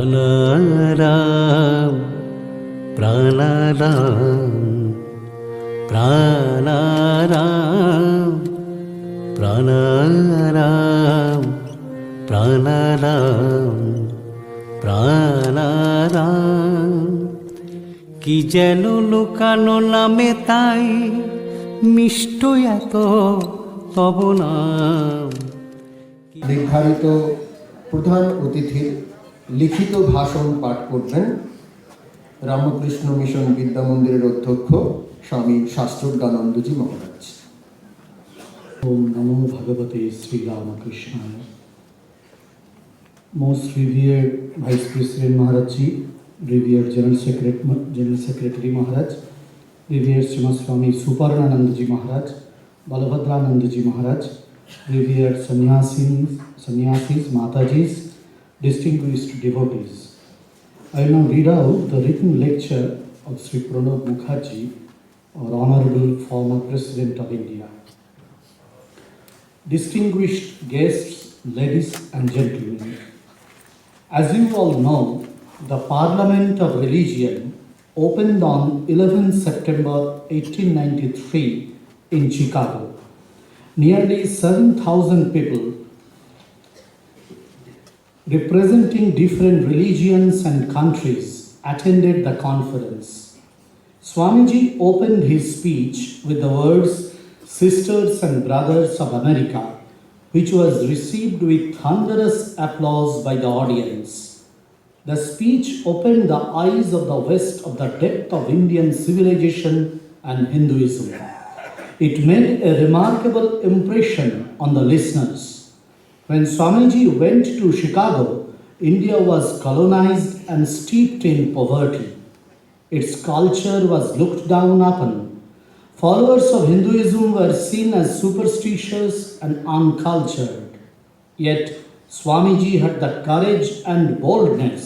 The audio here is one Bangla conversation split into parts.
PRANARAM, PRANARAM, PRANARAM, PRANARAM, PRANARAM, PRANARAM। কি যেন লুকানো নামে তাই মিষ্ট এত তব নাম। নির্ধারিত প্রধান অতিথির লিখিত ভাষণ পাঠ করবেন রামকৃষ্ণ মিশন বিদ্যা মন্দিরের অধ্যক্ষ স্বামী শাস্ত্রজ্ঞানন্দজি মহারাজ। Om Namo Bhagavate Sri Ramakrishna. Most revered Vice President Maharajji, revered General Secretary Maharaj, revered Srimad Swami Suparanandaji Maharaj, Balabhadranandaji Maharaj, revered Sannyasis, Matajis, distinguished devotees. I will now read out the written lecture of Sri Pranab Mukherjee, our Honorable former President of India. Distinguished guests, ladies and gentlemen, as you all know, the Parliament of Religion opened on 11 September 1893 in Chicago. Nearly 7,000 people representing different religions and countries attended the conference. Swamiji opened his speech with the words, "Sisters and Brothers of America," which was received with thunderous applause by the audience. The speech opened the eyes of the West of the depth of Indian civilization and Hinduism. It made a remarkable impression on the listeners. When Swamiji went to Chicago, India was colonized and steeped in poverty. Its culture was looked down upon. Followers of Hinduism were seen as superstitious and uncultured. Yet, Swamiji had the courage and boldness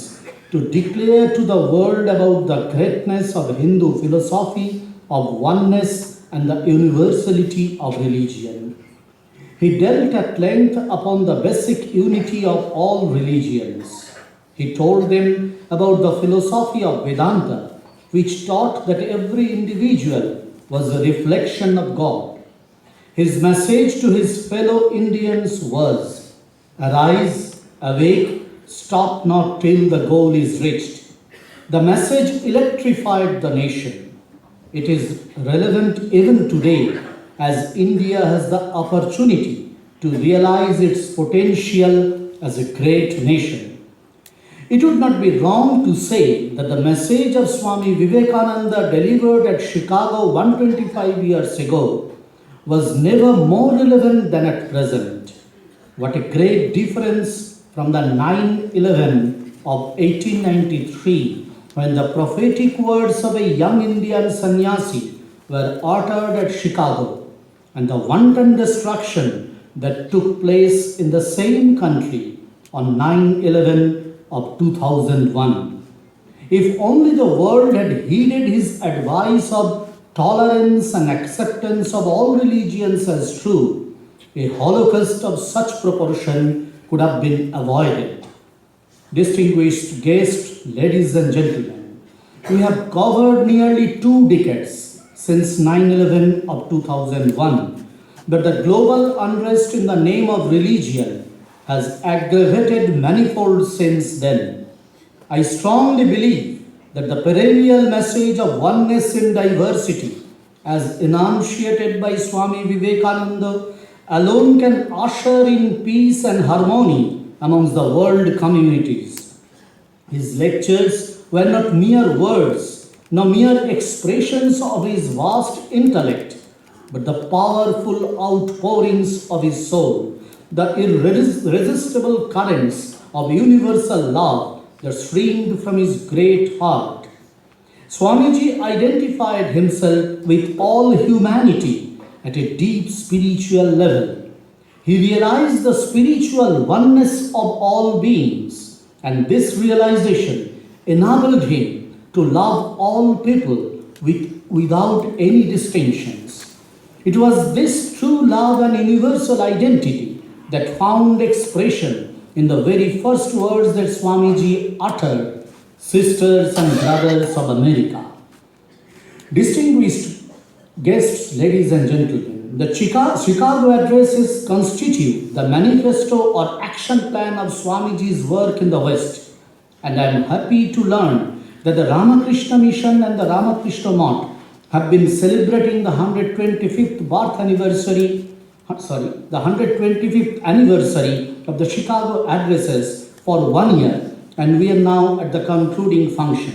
to declare to the world about the greatness of Hindu philosophy of oneness and the universality of religion. He dealt at length upon the basic unity of all religions. He told them about the philosophy of Vedanta, which taught that every individual was a reflection of God. His message to his fellow Indians was, "Arise, awake, stop not till the goal is reached." The message electrified the nation. It is relevant even today as India has the opportunity to realize its potential as a great nation. It would not be wrong to say that the message of Swami Vivekananda delivered at Chicago 125 years ago was never more relevant than at present. What a great difference from the 9/11 of 1893, when the prophetic words of a young Indian sannyasi were uttered at Chicago, and the wanton destruction that took place in the same country on 9/11 of 2001. If only the world had heeded his advice of tolerance and acceptance of all religions as true, a holocaust of such proportion could have been avoided. Distinguished guests, ladies and gentlemen, we have covered nearly 2 decades since 9/11 of 2001, but the global unrest in the name of religion has aggravated manifold since then. I strongly believe that the perennial message of oneness in diversity, as enunciated by Swami Vivekananda, alone can usher in peace and harmony amongst the world communities. His lectures were not mere words, nor mere expressions of his vast intellect, but the powerful outpourings of his soul, the irresistible currents of universal love that streamed from his great heart. Swamiji identified himself with all humanity at a deep spiritual level. He realized the spiritual oneness of all beings, and this realization enabled him to love all people without any distinctions. It was this true love and universal identity that found expression in the very first words that Swamiji uttered, "Sisters and Brothers of America." Distinguished guests, ladies and gentlemen, the Chicago addresses constitute the manifesto or action plan of Swamiji's work in the West, and I am happy to learn that the Ramakrishna Mission and the Ramakrishna Math have been celebrating the 125th anniversary of the Chicago addresses for 1 year, and we are now at the concluding function.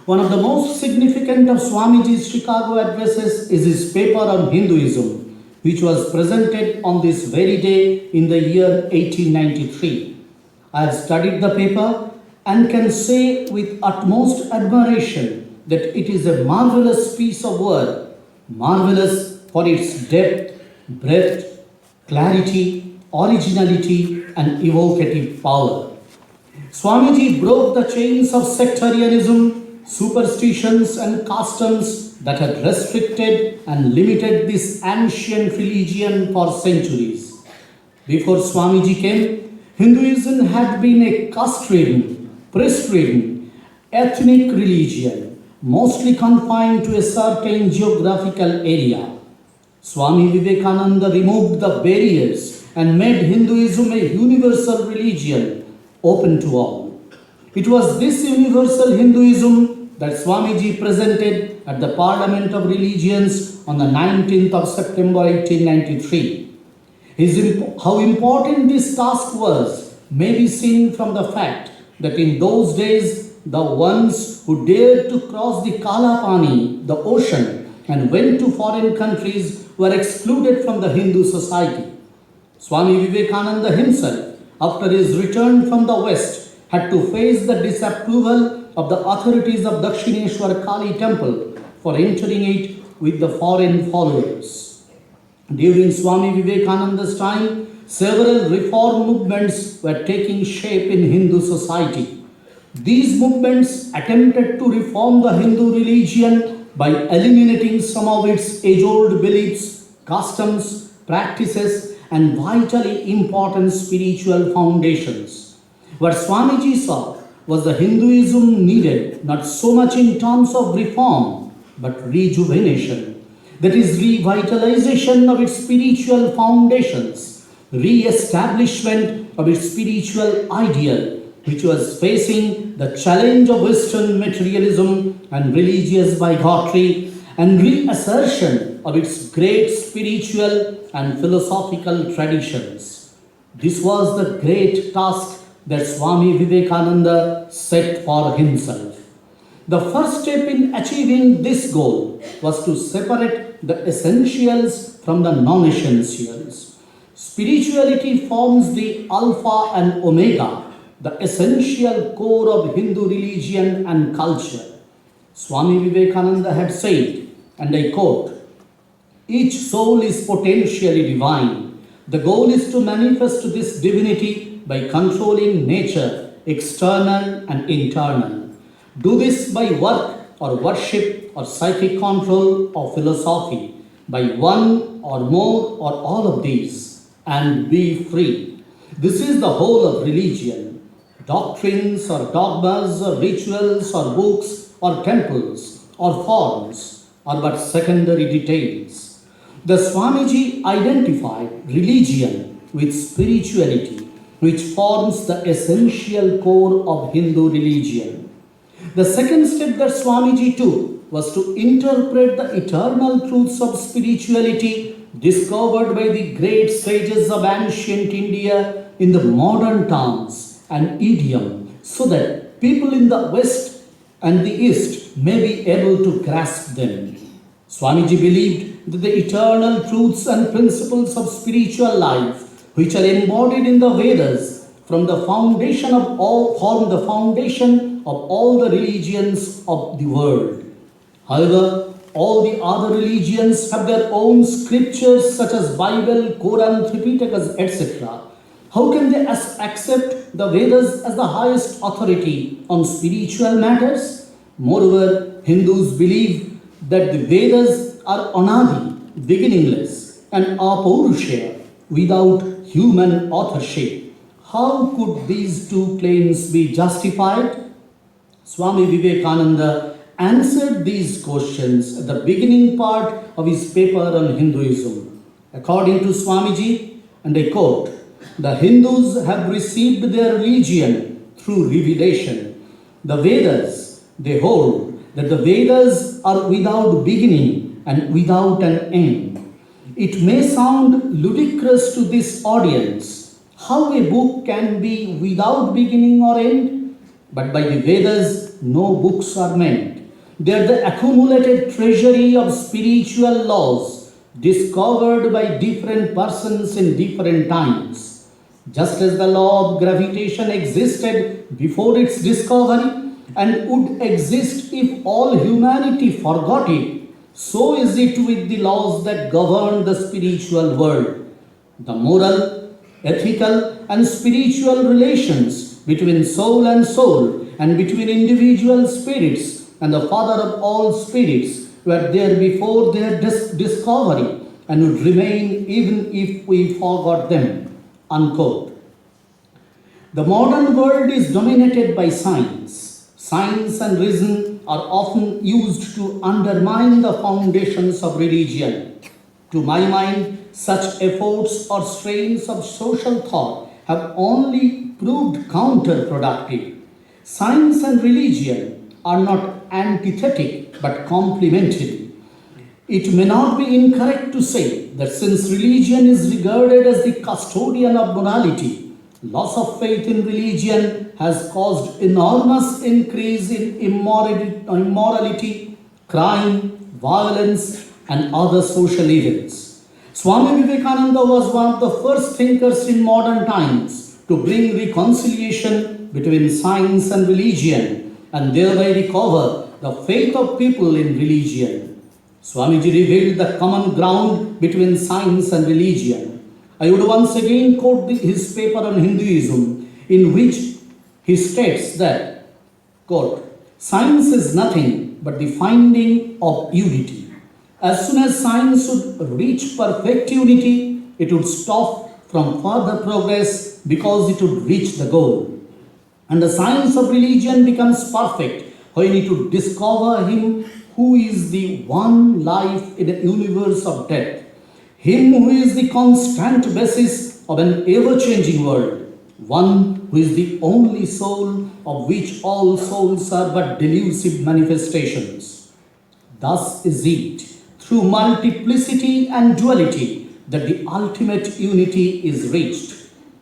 One of the most significant of Swamiji's Chicago addresses is his paper on Hinduism, which was presented on this very day in the year 1893. I have studied the paper and can say with utmost admiration that it is a marvelous piece of work, marvelous for its depth, breadth, clarity, originality, and evocative power. Swamiji broke the chains of sectarianism, superstitions, and customs that had restricted and limited this ancient religion for centuries. Before Swamiji came, Hinduism had been a caste-ridden, priest-ridden, ethnic religion, mostly confined to a certain geographical area. Swami Vivekananda removed the barriers and made Hinduism a universal religion open to all. It was this universal Hinduism that Swamiji presented at the Parliament of Religions on the 19th of September 1893. How important this task was may be seen from the fact that in those days the ones who dared to cross the Kalapani, the ocean, and went to foreign countries were excluded from the Hindu society. Swami Vivekananda himself, after his return from the West, had to face the disapproval of the authorities of Dakshineshwar Kali temple for entering it with the foreign followers. During Swami Vivekananda's time, several reform movements were taking shape in Hindu society. These movements attempted to reform the Hindu religion by eliminating some of its age-old beliefs, customs, practices, and vitally important spiritual foundations. What Swamiji saw was the Hinduism needed not so much in terms of reform, but rejuvenation. That is, revitalization of its spiritual foundations, re-establishment of its spiritual ideal, which was facing the challenge of Western materialism and religious bigotry, and reassertion of its great spiritual and philosophical traditions. This was the great task that Swami Vivekananda set for himself. The first step in achieving this goal was to separate the essentials from the non-essentials. Spirituality forms the alpha and omega, the essential core of Hindu religion and culture. Swami Vivekananda had said, and I quote, "Each soul is potentially divine. The goal is to manifest this divinity by controlling nature, external and internal. Do this by work or worship or psychic control or philosophy, by one or more or all of these, and be free." This is the whole of religion. Doctrines or dogmas or rituals or books or temples or forms are but secondary details. The Swamiji identified religion with spirituality, which forms the essential core of Hindu religion. The second step that Swamiji took was to interpret the eternal truths of spirituality discovered by the great sages of ancient India in the modern terms and idiom, so that people in the West and the East may be able to grasp them. Swamiji believed that the eternal truths and principles of spiritual life, which are embodied in the Vedas, form the foundation of all the religions of the world. However, all the other religions have their own scriptures such as Bible, Quran, Tripitakas, etc. How can they accept the Vedas as the highest authority on spiritual matters? Moreover, Hindus believe that the Vedas are anadi, beginningless, and apaurushaya, without human authorship. How could these two claims be justified? Swami Vivekananda answered these questions at the beginning part of his paper on Hinduism. According to Swamiji, and I quote, "The Hindus have received their religion through revelation. The Vedas, they hold that the Vedas are without beginning and without an end. It may sound ludicrous to this audience how a book can be without beginning or end, but by the Vedas, no books are meant. They are the accumulated treasury of spiritual laws discovered by different persons in different times. Just as the law of gravitation existed before its discovery and would exist if all humanity forgot it, so is it with the laws that govern the spiritual world. The moral, ethical, and spiritual relations between soul and between individual spirits and the Father of all spirits were there before their discovery and would remain even if we forgot them." Unquote. The modern world is dominated by science. Science and reason are often used to undermine the foundations of religion. To my mind, such efforts or strains of social thought have only proved counterproductive. Science and religion are not antithetic but complementary. It may not be incorrect to say that since religion is regarded as the custodian of morality, loss of faith in religion has caused enormous increase in immorality, crime, violence, and other social events. Swami Vivekananda was one of the first thinkers in modern times to bring reconciliation between science and religion and thereby recover the faith of people in religion. Swamiji revealed the common ground between science and religion. I would once again quote his paper on Hinduism, in which he states that, quote, "Science is nothing but the finding of unity. As soon as science would reach perfect unity, it would stop from further progress because it would reach the goal. And the science of religion becomes perfect when it would discover Him who is the one life in a universe of death, Him who is the constant basis of an ever-changing world, one who is the only soul of which all souls are but delusive manifestations. Thus is it, through multiplicity and duality, that the ultimate unity is reached.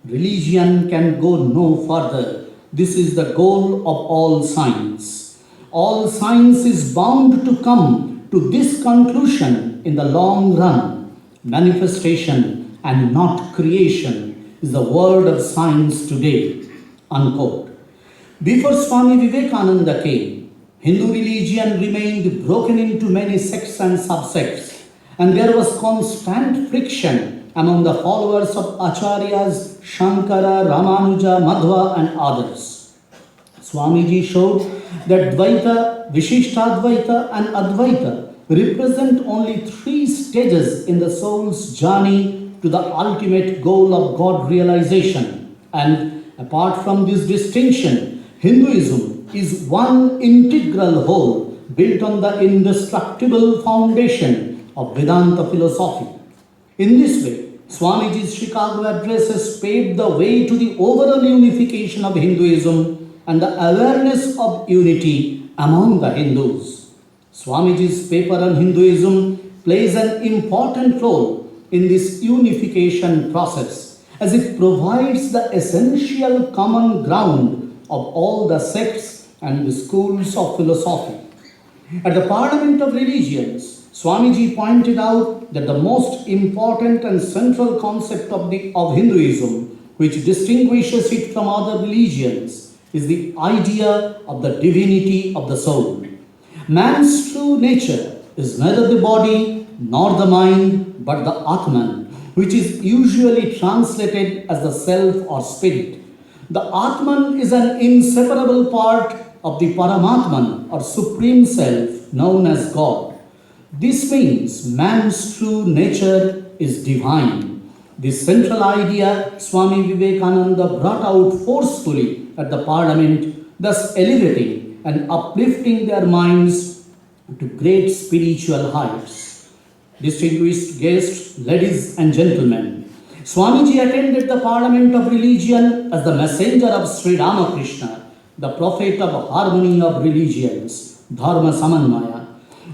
Religion can go no further. This is the goal of all science. All science is bound to come to this conclusion in the long run. Manifestation and not creation is the word of science today." Unquote. Before Swami Vivekananda came, Hindu religion remained broken into many sects and subsects, and there was constant friction among the followers of Acharyas Shankara, Ramanuja, Madhva, and others. Swamiji showed that Dvaita, Vishishtadvaita, and Advaita represent only three stages in the soul's journey to the ultimate goal of God realization. And apart from this distinction, Hinduism is one integral whole built on the indestructible foundation of Vedanta philosophy. In this way, Swamiji's Chicago addresses paved the way to the overall unification of Hinduism and the awareness of unity among the Hindus. Swamiji's paper on Hinduism plays an important role in this unification process, as it provides the essential common ground of all the sects and the schools of philosophy. At the Parliament of Religions, Swamiji pointed out that the most important and central concept of Hinduism, which distinguishes it from other religions, is the idea of the divinity of the soul. Man's true nature is neither the body nor the mind, but the Atman, which is usually translated as the self or spirit. The Atman is an inseparable part of the Paramatman or Supreme Self known as God. This means man's true nature is divine. This central idea Swami Vivekananda brought out forcefully at the Parliament, thus elevating and uplifting their minds to great spiritual heights. Distinguished guests, ladies and gentlemen, Swamiji attended the Parliament of Religion as the messenger of Sri Ramakrishna, the prophet of harmony of religions, Dharma Samanvaya.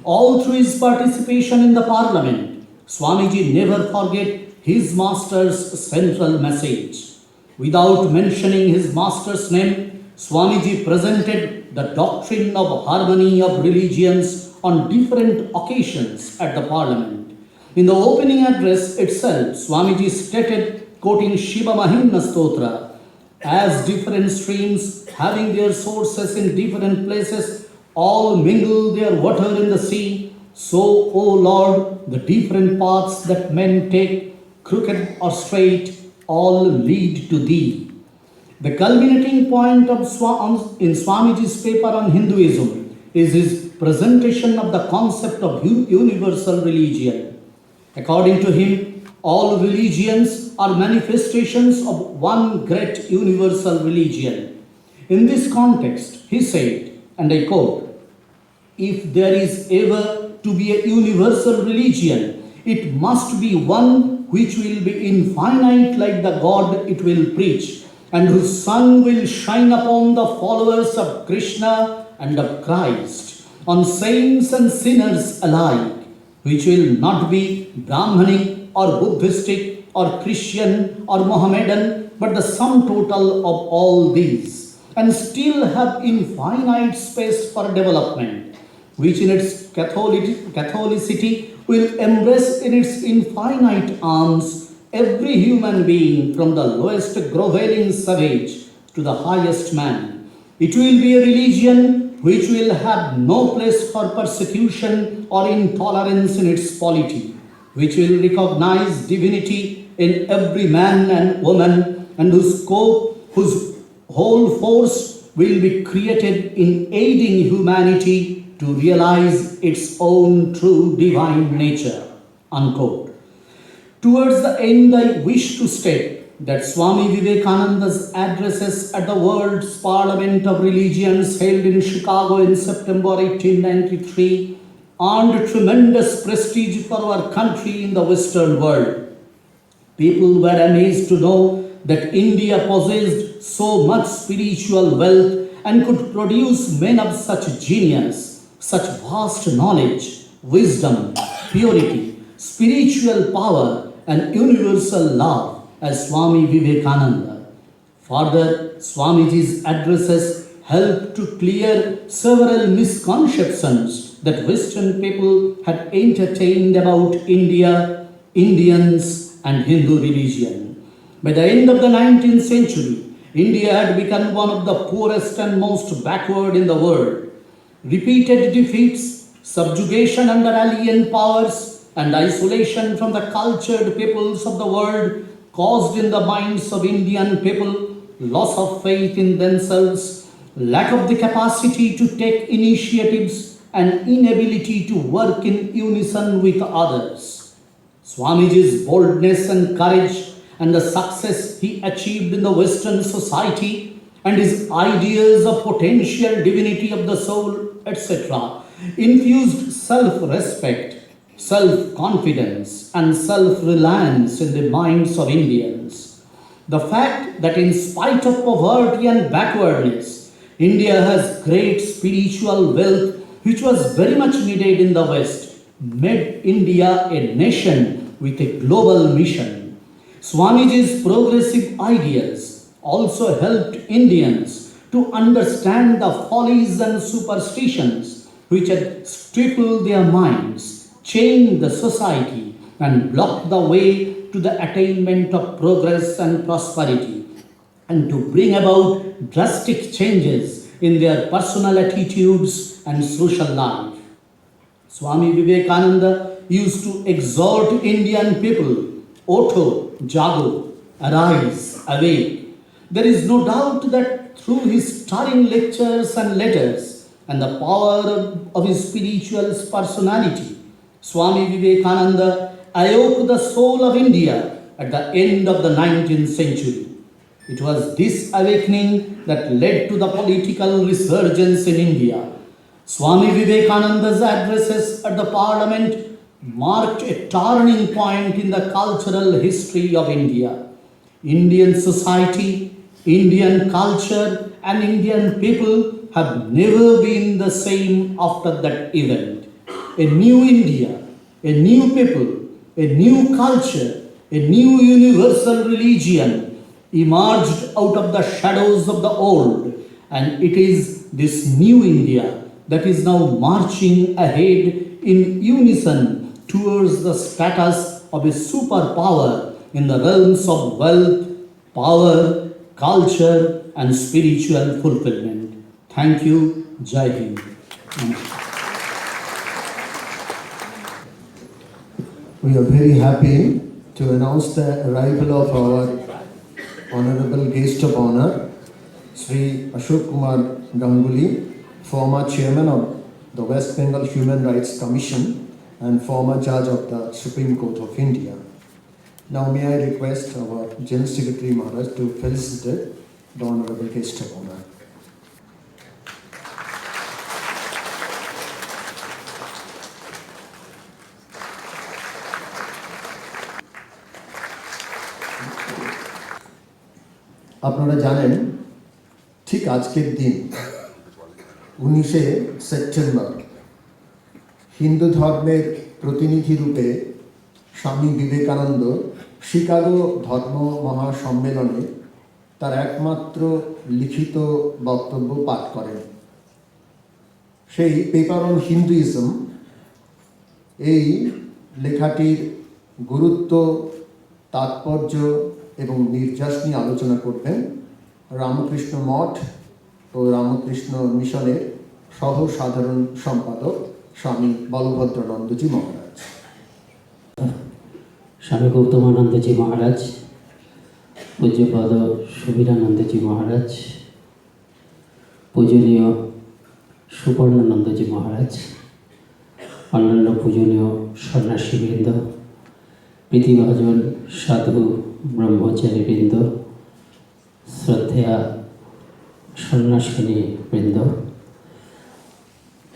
All through his participation in the Parliament, Swamiji never forget his master's central message. Without mentioning his master's name, Swamiji presented the doctrine of harmony of religions on different occasions at the Parliament. In the opening address itself, Swamiji stated, quoting Shiva Mahimna Stotra, as different streams having their sources in different places all mingle their water in the sea, so, O Lord, the different paths that men take, crooked or straight, all lead to Thee. The culminating point of in Swamiji's paper on Hinduism is his presentation of the concept of universal religion. According to him, all religions are manifestations of one great universal religion. In this context, he said, and I quote, "If there is ever to be a universal religion, it must be one which will be infinite like the God it will preach, and whose sun will shine upon the followers of Krishna and of Christ, on saints and sinners alike, which will not be Brahmanic or Buddhistic or Christian or Mohammedan, but the sum total of all these, and still have infinite space for development, which in its Catholicity will embrace in its infinite arms every human being from the lowest groveling savage to the highest man. It will be a religion which will have no place for persecution or intolerance in its polity, which will recognize divinity in every man and woman, and whose whole force will be created in aiding humanity to realize its own true divine nature." Unquote. Towards the end, I wish to state that Swami Vivekananda's addresses at the World's Parliament of Religions held in Chicago in September 1893 earned tremendous prestige for our country in the Western world. People were amazed to know that India possessed so much spiritual wealth and could produce men of such genius, such vast knowledge, wisdom, purity, spiritual power, and universal love as Swami Vivekananda. Further, Swamiji's addresses helped to clear several misconceptions that Western people had entertained about India, Indians, and Hindu religion. By the end of the 19th century, India had become one of the poorest and most backward in the world. Repeated defeats, subjugation under alien powers, and isolation from the cultured peoples of the world caused in the minds of Indian people loss of faith in themselves, lack of the capacity to take initiatives, and inability to work in unison with others. Swamiji's boldness and courage and the success he achieved in the Western society and his ideas of potential divinity of the soul, etc., infused self-respect, self-confidence, and self-reliance in the minds of Indians. The fact that in spite of poverty and backwardness, India has great spiritual wealth which was very much needed in the West, made India a nation with a global mission. Swamiji's progressive ideas also helped Indians to understand the follies and superstitions which had stifled their minds, chained the society, and blocked the way to the attainment of progress and prosperity, and to bring about drastic changes in their personal attitudes and social life. Swami Vivekananda used to exhort Indian people, Otho, Jago, arise, awake. There is no doubt that through his stirring lectures and letters and the power of his spiritual personality, Swami Vivekananda awoke the soul of India at the end of the 19th century. It was this awakening that led to the political resurgence in India. Swami Vivekananda's addresses at the Parliament marked a turning point in the cultural history of India. Indian society, Indian culture, and Indian people have never been the same after that event. A new India, a new people, a new culture, a new universal religion emerged out of the shadows of the old, and it is this new India that is now marching ahead in unison towards the status of a superpower in the realms of wealth, power, culture, and spiritual fulfillment. Thank you. Jai Hind. We are very happy to announce the arrival of our Honorable Guest of Honor, Sri Ashok Kumar Ganguly, former Chairman of the West Bengal Human Rights Commission and former Judge of the Supreme Court of India. Now may I request our General Secretary Maharaj to felicitate the Honorable Guest of Honor. আপনারা জানেন ঠিক আজকের দিন 19শে সেপ্টেম্বর হিন্দু ধর্মের প্রতিনিধি রূপে স্বামী বিবেকানন্দ শিকাগো ধর্ম মহাসম্মেলনে তার একমাত্র লিখিত বক্তব্য পাঠ করেন। সেই পেপার অন হিন্দুইজম এই লেখাটির গুরুত্ব, তাৎপর্য এবং নির্যাস নিয়ে আলোচনা করবেন রামকৃষ্ণ মঠ ও রামকৃষ্ণ মিশনের সহ সাধারণ সম্পাদক স্বামী বলভদ্রানন্দজি মহারাজ। স্বামী গৌতমানন্দজি মহারাজ, পূজ্যপদ সুবীরানন্দজি মহারাজ, পূজনীয় সুবর্ণানন্দজি মহারাজ, অন্যান্য পূজনীয় সন্ন্যাসীবৃন্দ, প্রীতিভাজন সাধু ব্রহ্মচারীবৃন্দ, শ্রদ্ধেয়া সন্ন্যাসিনী বৃন্দ,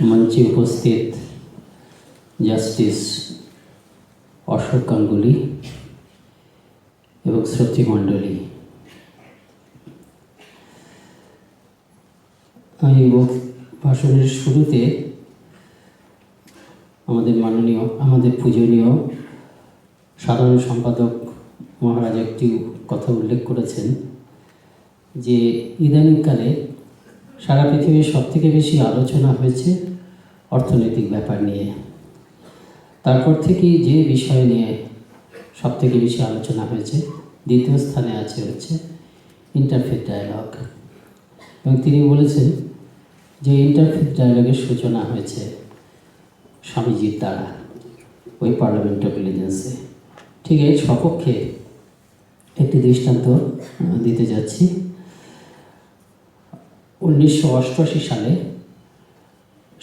মঞ্চে উপস্থিত জাস্টিস অশোক গাঙ্গুলি এবং শ্রোতৃমণ্ডলী, আমি ভাষণের শুরুতে আমাদের পূজনীয় সাধারণ সম্পাদক মহারাজ একটি কথা উল্লেখ করেছেন যে ইদানিংকালে সারা পৃথিবীর সবথেকে বেশি আলোচনা হয়েছে অর্থনৈতিক ব্যাপার নিয়ে। তারপর থেকেই যে বিষয় নিয়ে সবথেকে বেশি আলোচনা হয়েছে দ্বিতীয় স্থানে হচ্ছে ইন্টারফেথ ডায়ালগ, এবং তিনি বলেছেন যে ইন্টারফেথ ডায়ালগের সূচনা হয়েছে স্বামীজির দ্বারা ওই পার্লামেন্ট অফ রিলিজিয়ন্সে। ঠিক এর সপক্ষে একটি দৃষ্টান্ত দিতে যাচ্ছি। 1988 সালে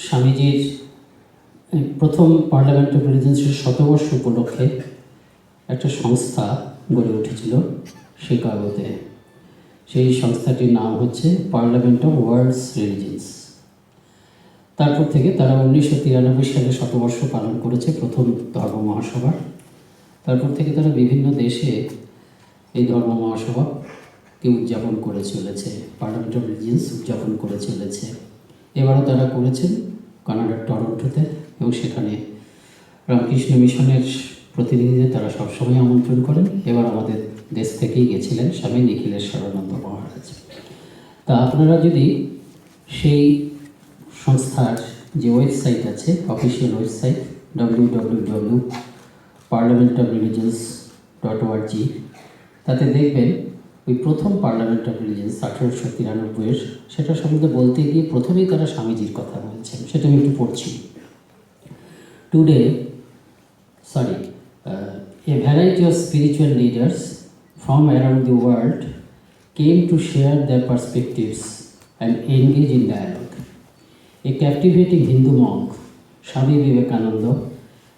স্বামীজির প্রথম পার্লামেন্ট অফ রিলিজিয়ন্সের শতবর্ষ উপলক্ষে একটা সংস্থা গড়ে উঠেছিল শিকাগোতে। সেই সংস্থাটির নাম হচ্ছে পার্লামেন্ট অফ ওয়ার্ল্ডস রিলিজিয়ন্স। তারপর থেকে তারা 1993 সালে শতবর্ষ পালন করেছে প্রথম ধর্ম মহাসভা। তারপর থেকে তারা বিভিন্ন দেশে এই ধর্ম মহাসভাকে উদযাপন করে চলেছে, পার্লামেন্ট অফ রিলিজিয়ন্স উদযাপন করে চলেছে। এবারও তারা করেছেন কানাডার টরন্টোতে, এবং সেখানে রামকৃষ্ণ মিশনের প্রতিনিধিদের তারা সবসময় আমন্ত্রণ করেন। এবার আমাদের দেশ থেকেই গেছিলেন স্বামী নিখিলেশ্বরানন্দ মহারাজ। তা আপনারা যদি সেই সংস্থার যে ওয়েবসাইট আছে, অফিসিয়াল ওয়েবসাইট www.parliamentofreligions.org, তাতে দেখবেন ওই প্রথম পার্লামেন্ট অফ রিলিজিয়ন্স 1893-এর, সেটা সম্বন্ধে বলতে গিয়ে প্রথমেই তারা স্বামীজির কথা বলছেন। সেটা আমি একটু পড়ছি। A variety of spiritual leaders from around the world came to share their perspectives and engage in dialogue. A captivating Hindu monk, Swami Vivekananda,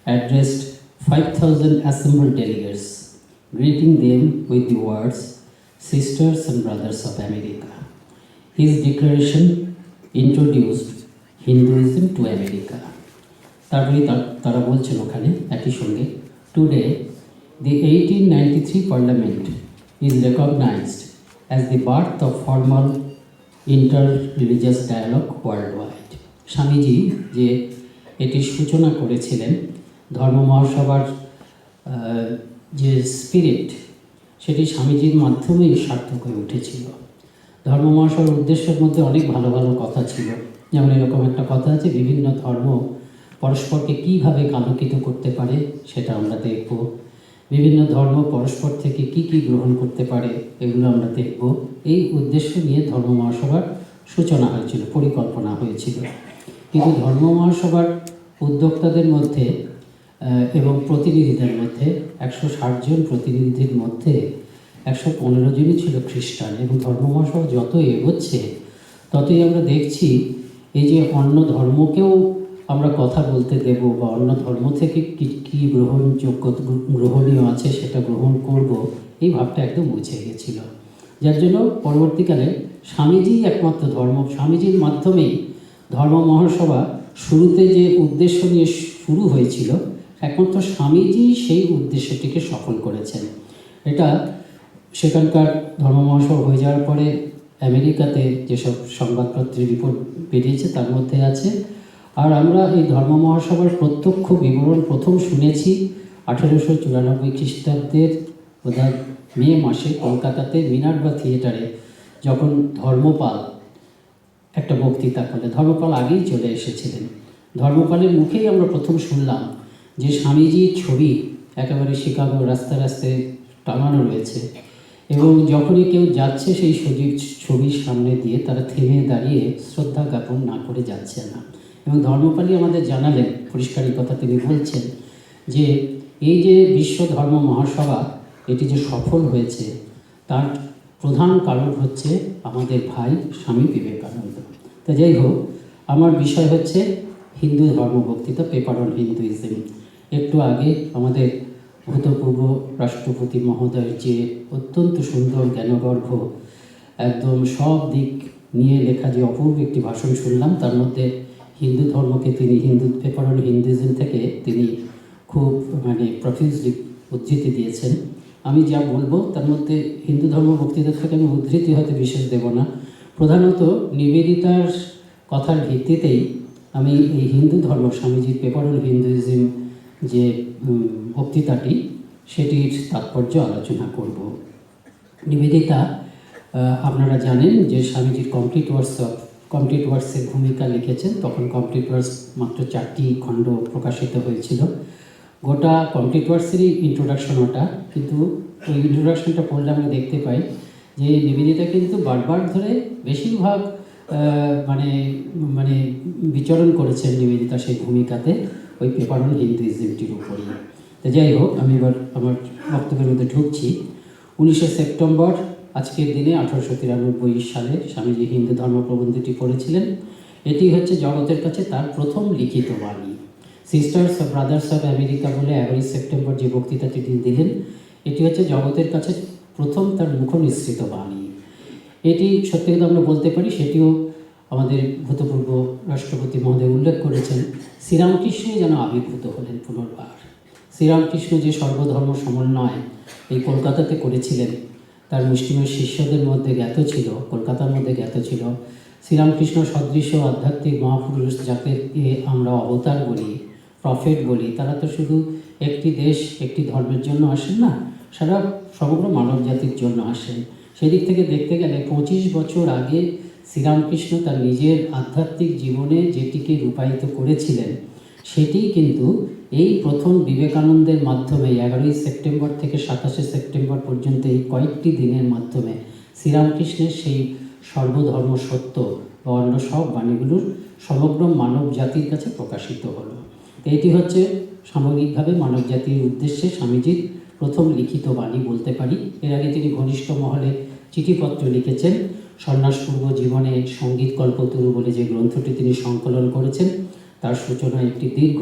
addressed 5,000 assembled delegates. greeting them with the words, "Sisters and brothers of America." His declaration introduced Hinduism to America. তারপরে তারা বলছেন ওখানে একই সঙ্গে, "Today, the 1893 Parliament is recognized as the birth of formal inter-religious dialogue worldwide." Swamiji যে এটির সূচনা করেছিলেন, ধর্ম মহাসভার যে স্পিরিট, সেটি স্বামীজির মাধ্যমেই সার্থক হয়ে উঠেছিল। ধর্ম মহাসভার উদ্দেশ্যের মধ্যে অনেক ভালো ভালো কথা ছিল, যেমন এরকম একটা কথা আছে, বিভিন্ন ধর্ম পরস্পরকে কীভাবে আলোকিত করতে পারে সেটা আমরা দেখব, বিভিন্ন ধর্ম পরস্পর থেকে কি কি গ্রহণ করতে পারে এগুলো আমরা দেখব। এই উদ্দেশ্য নিয়ে ধর্ম মহাসভার সূচনা হয়েছিল, পরিকল্পনা হয়েছিল। কিন্তু ধর্ম মহাসভার উদ্যোক্তাদের মধ্যে এবং প্রতিনিধিদের মধ্যে 160 জন প্রতিনিধির মধ্যে 115 জনই ছিল খ্রিস্টান। এবং ধর্ম মহাসভা যত এগোচ্ছে ততই আমরা দেখছি এই যে অন্য ধর্মকেও আমরা কথা বলতে দেব বা অন্য ধর্ম থেকে কী গ্রহণীয় আছে সেটা গ্রহণ করব, এই ভাবটা একদম মুছে গেছিল। যার জন্য পরবর্তীকালে স্বামীজি একমাত্র স্বামীজির মাধ্যমেই ধর্ম মহাসভা শুরুতে যে উদ্দেশ্য নিয়ে শুরু হয়েছিল, একমাত্র স্বামীজি সেই উদ্দেশ্যটিকে সফল করেছেন। এটা সেখানকার ধর্ম মহাসভা হয়ে যাওয়ার পরে আমেরিকাতে যেসব সংবাদপত্রের রিপোর্ট বেরিয়েছে তার মধ্যে আছে। আর আমরা এই ধর্ম মহাসভার প্রত্যক্ষ বিবরণ প্রথম শুনেছি 1894 খ্রিস্টাব্দের বোধহয় মে মাসে কলকাতাতে মিনার্ভা থিয়েটারে, যখন ধর্মপাল একটা বক্তৃতা করলেন। ধর্মপাল আগেই চলে এসেছিলেন। ধর্মপালের মুখেই আমরা প্রথম শুনলাম যে স্বামীজির ছবি একেবারে শিকাগো রাস্তায় রাস্তায় টাঙানো রয়েছে, এবং যখনই কেউ যাচ্ছে সেই ছবির সামনে দিয়ে তারা থেমে দাঁড়িয়ে শ্রদ্ধা জ্ঞাপন না করে যাচ্ছে না। এবং ধর্মপালই আমাদের জানালেন, পরিষ্কারই কথা তিনি বলছেন, যে এই যে বিশ্ব ধর্ম মহাসভা এটি যে সফল হয়েছে তার প্রধান কারণ হচ্ছে আমাদের ভাই স্বামী বিবেকানন্দ। তো যাই হোক, আমার বিষয় হচ্ছে হিন্দু ধর্ম বক্তৃতা, পেপার অন হিন্দুইজম। একটু আগে আমাদের ভূতপূর্ব রাষ্ট্রপতি মহোদয়ের যে অত্যন্ত সুন্দর জ্ঞানগর্ভ, একদম সব দিক নিয়ে লেখা যে অপূর্ব একটি ভাষণ শুনলাম, তার মধ্যে হিন্দু ধর্মকে তিনি পেপার অন হিন্দুইজম থেকে তিনি খুব প্রফিউজলি উদ্ধৃতি দিয়েছেন। আমি যা বলবো তার মধ্যে হিন্দু ধর্ম বক্তৃতা থেকে আমি উদ্ধৃতি হয়তো বিশেষ দেব না, প্রধানত নিবেদিতার কথার ভিত্তিতেই আমি এই হিন্দু ধর্ম স্বামীজির পেপার অন হিন্দুইজম যে বক্তৃতাটি সেটির তাৎপর্য আলোচনা করব। নিবেদিতা আপনারা জানেন যে স্বামীজির কমপ্লিট ওয়ার্কসের ভূমিকা লিখেছেন। তখন কমপ্লিট ওয়ার্কস মাত্র 4টি খণ্ড প্রকাশিত হয়েছিল। গোটা কমপ্লিট ওয়ার্কসেরই ইন্ট্রোডাকশন ওটা, কিন্তু ওই ইন্ট্রোডাকশনটা পড়লে আমরা দেখতে পাই যে নিবেদিতা কিন্তু বারবার ধরে বেশিরভাগ বিচরণ করেছেন নিবেদিতা সেই ভূমিকাতে ওই পেপার অন হিন্দুইজমটির উপরই। তো যাই হোক, আমি এবার আমার বক্তব্যের মধ্যে ঢুকছি। 19শে সেপ্টেম্বর আজকের দিনে 1893 সালে স্বামীজি হিন্দু ধর্ম প্রবন্ধটি পড়েছিলেন। এটি হচ্ছে জগতের কাছে তার প্রথম লিখিত বাণী। Sisters of brothers of America বলে 11 সেপ্টেম্বর যে বক্তৃতাটি তিনি দিলেন, এটি হচ্ছে জগতের কাছে প্রথম তার মুখনিসৃত বাণী। এটি সত্যি কথা আমরা বলতে পারি, সেটিও আমাদের ভূতপূর্ব রাষ্ট্রপতি মহোদয় উল্লেখ করেছেন, শ্রীরামকৃষ্ণই যেন আবির্ভূত হলেন পুনর্বার। শ্রীরামকৃষ্ণ যে সর্বধর্ম সমন্বয় এই কলকাতাতে করেছিলেন, তার মুষ্টিমেয় শিষ্যদের মধ্যে জ্ঞাত ছিল, কলকাতার মধ্যে জ্ঞাত ছিল শ্রীরামকৃষ্ণ সদৃশ আধ্যাত্মিক মহাপুরুষ, যাকে আমরা অবতার বলি, প্রফেট বলি। তারা তো শুধু একটি দেশ একটি ধর্মের জন্য আসেন না, সারা সমগ্র মানব জাতির জন্য আসেন। সেদিক থেকে দেখতে গেলে 25 বছর আগে শ্রীরামকৃষ্ণ তার নিজের আধ্যাত্মিক জীবনে যেটিকে রূপায়িত করেছিলেন, সেটি কিন্তু এই প্রথম বিবেকানন্দের মাধ্যমে 11 সেপ্টেম্বর থেকে 27 সেপ্টেম্বর পর্যন্ত এই কয়েকটি দিনের মাধ্যমে শ্রীরামকৃষ্ণের সেই সর্বধর্ম সত্য বা অন্য সব বাণীগুলোর সমগ্র মানব জাতির কাছে প্রকাশিত হলো। এটি হচ্ছে সামগ্রিকভাবে মানব জাতির উদ্দেশ্যে স্বামীজির প্রথম লিখিত বাণী বলতে পারি। এর আগে তিনি ঘনিষ্ঠ মহলে চিঠিপত্র লিখেছেন। সন্ন্যাসপূর্ব জীবনে সঙ্গীত কল্পতরু বলে যে গ্রন্থটি তিনি সংকলন করেছেন, তার সূচনায় একটি দীর্ঘ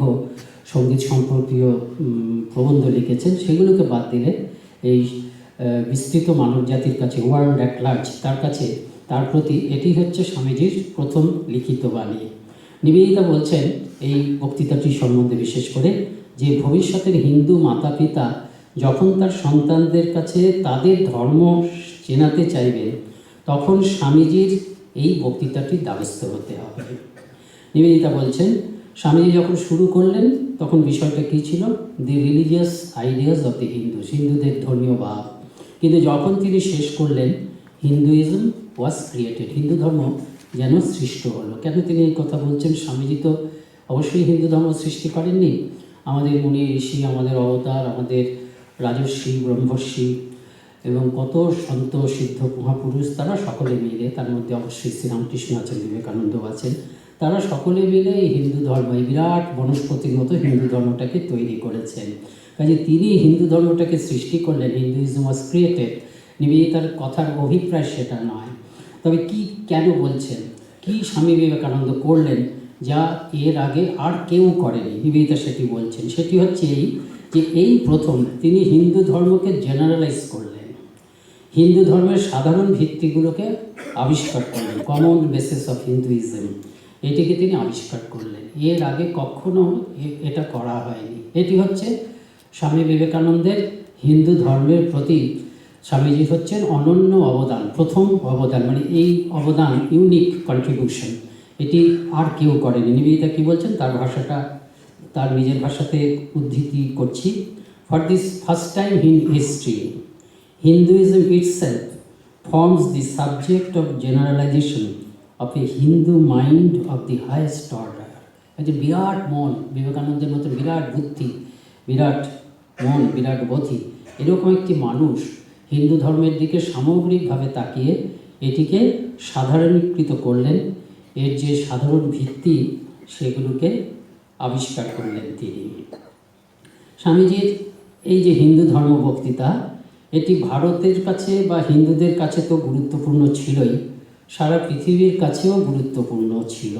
সঙ্গীত সম্পর্কীয় প্রবন্ধ লিখেছেন। সেগুলোকে বাদ দিলে এই বিস্তৃত মানব জাতির কাছে, ওয়ার্ল্ড অ্যাট লার্জ, তার কাছে, তার প্রতি এটি হচ্ছে স্বামীজির প্রথম লিখিত বাণী। নিবেদিতা বলছেন এই বক্তৃতাটি সম্বন্ধে বিশেষ করে যে ভবিষ্যতের হিন্দু মাতা পিতা যখন তার সন্তানদের কাছে তাদের ধর্ম চেনাতে চাইবেন, তখন স্বামীজির এই বক্তৃতাটির দ্বারস্থ হতে হবে। নিবেদিতা বলছেন, স্বামীজি যখন শুরু করলেন তখন বিষয়টা কী ছিল? The religious ideas of the Hindus, হিন্দুদের ধর্মীয় ভাব। কিন্তু যখন তিনি শেষ করলেন, হিন্দুইজম ওয়াজ ক্রিয়েটেড, হিন্দু ধর্ম যেন সৃষ্ট হলো। কেন তিনি এই কথা বলছেন? স্বামীজি তো অবশ্যই হিন্দু ধর্ম সৃষ্টি করেননি। আমাদের মুনি ঋষি, আমাদের অবতার, আমাদের রাজর্ষি, ব্রহ্মর্ষি এবং কত সন্ত সিদ্ধ মহাপুরুষ, তারা সকলে মিলে, তার মধ্যে অবশ্যই শ্রীরামকৃষ্ণ আছেন, বিবেকানন্দ আছেন, তারা সকলে মিলে এই হিন্দু ধর্ম, এই বিরাট বনস্পতির মতো হিন্দু ধর্মটাকে তৈরি করেছেন। কাজে তিনি হিন্দু ধর্মটাকে সৃষ্টি করলেন, হিন্দুইজম ওয়াজ ক্রিয়েটেড। নিবেদিতার কথার অভিপ্রায় সেটা নয়। তবে কি কেন বলছেন, কি স্বামী বিবেকানন্দ করলেন যা এর আগে আর কেউ করেনি, নিবেদিতা সেটি বলছেন। সেটি হচ্ছে এই যে এই প্রথম তিনি হিন্দু ধর্মকে জেনারেলাইজ করলেন, হিন্দু ধর্মের সাধারণ ভিত্তিগুলোকে আবিষ্কার করলেন, কমন বেসিস অফ হিন্দুইজম, এটিকে তিনি আবিষ্কার করলেন। এর আগে কখনো এটা করা হয়নি। এটি হচ্ছে স্বামী বিবেকানন্দের হিন্দু ধর্মের প্রতি স্বামীজি হচ্ছেন অনন্য অবদান, প্রথম অবদান, মানে এই অবদান ইউনিক কন্ট্রিবিউশন, এটি আর কেউ করেনি। নিবেদিতা কী বলছেন তার ভাষাটা তার নিজের ভাষাতে উদ্ধৃতি করছি। For this first time in history Hinduism itself forms the subject of generalization of a Hindu mind of the highest order. এই যে বিরাট মন, বিবেকানন্দের মতো বিরাট বুদ্ধি, বিরাট মন, বিরাট বোধি, এরকম একটি মানুষ হিন্দু ধর্মের দিকে সামগ্রিকভাবে তাকিয়ে এটিকে সাধারণীকৃত করলেন, এর যে সাধারণ ভিত্তি সেগুলোকে আবিষ্কার করলেন তিনি। স্বামীজির এই যে হিন্দু ধর্ম বক্তৃতা, এটি ভারতের কাছে বা হিন্দুদের কাছে তো গুরুত্বপূর্ণ ছিলই, সারা পৃথিবীর কাছেও গুরুত্বপূর্ণ ছিল,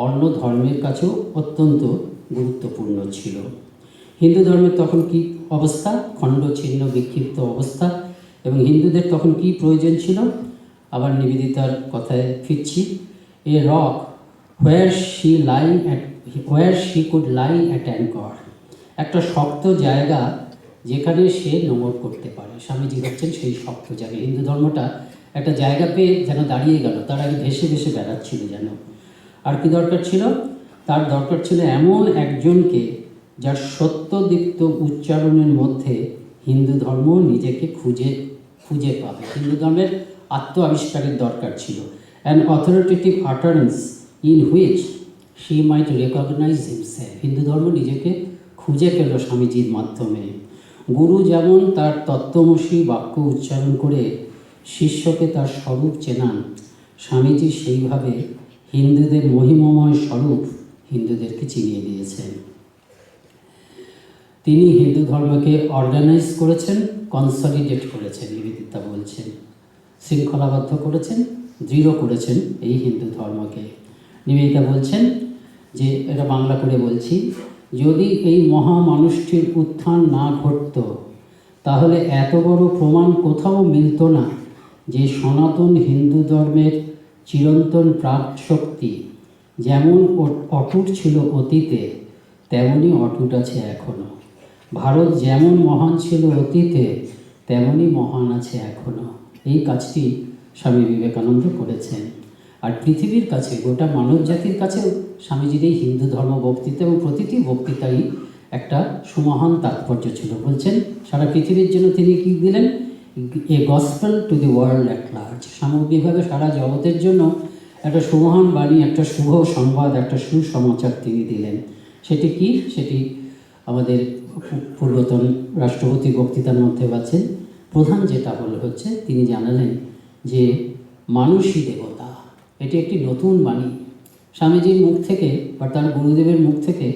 অন্য ধর্মের কাছেও অত্যন্ত গুরুত্বপূর্ণ ছিল। হিন্দু ধর্মের তখন কি অবস্থা? খণ্ড ছিন্ন বিক্ষিপ্ত অবস্থা। এবং হিন্দুদের তখন কি প্রয়োজন ছিল? আবার নিবেদিতার কথায় ফিরছি, a rock where she could lie at anchor, একটা শক্ত জায়গা যেখানে সে নোঙর করতে পারে। স্বামীজি হচ্ছেন সেই শক্ত জায়গা। হিন্দু ধর্মটা একটা জায়গা পেয়ে যেন দাঁড়িয়ে গেল, তার আগে ভেসে ভেসে বেড়াচ্ছিল যেন। আর কি দরকার ছিল? তার দরকার ছিল এমন একজনকে যার সত্যদীপ্ত উচ্চারণের মধ্যে হিন্দু ধর্ম নিজেকে খুঁজে পাবে। হিন্দু ধর্মের আত্ম আবিষ্কারের দরকার ছিল। An authoritative utterance in which she might recognise himself. Hindu ধর্ম নিজেকে খুঁজে পেল স্বামীজির মাধ্যমে। গুরু যেমন তার তত্ত্বমসী বাক্য উচ্চারণ করে শিষ্যকে তার স্বরূপ চেনান, স্বামীজি সেইভাবে হিন্দুদের মহিমময় স্বরূপ হিন্দুদেরকে চিনিয়ে দিয়েছেন। তিনি হিন্দু ধর্মকে অর্গানাইজ করেছেন, কনসলিডেট করেছেন, নিবেদিতা বলছেন, শৃঙ্খলাবদ্ধ করেছেন, দৃঢ় করেছেন এই হিন্দু ধর্মকে। নিবেদিতা বলছেন যে, এটা বাংলা করে বলছি, যদি এই মহা মানুষটির উত্থান না ঘটত তাহলে এত বড় প্রমাণ কোথাও মিলত না যে সনাতন হিন্দু ধর্মের চিরন্তন প্রাণশক্তি যেমন অটুট ছিল অতীতে তেমনই অটুট আছে এখনও। ভারত যেমন মহান ছিল অতীতে তেমনই মহান আছে এখনও। এই কাজটি স্বামী বিবেকানন্দ করেছেন। আর পৃথিবীর কাছে, গোটা মানব জাতির কাছেও স্বামীজির এই হিন্দু ধর্ম বক্তৃতা এবং প্রতিটি বক্তৃতাই একটা সুমহান তাৎপর্য ছিল। বলছেন সারা পৃথিবীর জন্য তিনি কি দিলেন? A gospel to the world at large. সামগ্রিকভাবে সারা জগতের জন্য একটা সুমহান বাণী, একটা শুভ সংবাদ, একটা সুসমাচার তিনি দিলেন। সেটি কি? সেটি আমাদের পূর্বতন রাষ্ট্রপতি বক্তৃতার মধ্যে আছেন। প্রধান যেটা হচ্ছে তিনি জানালেন যে মানুষই দেবতা। এটি একটি নতুন বাণী। স্বামীজির মুখ থেকে বা তার গুরুদেবের মুখ থেকে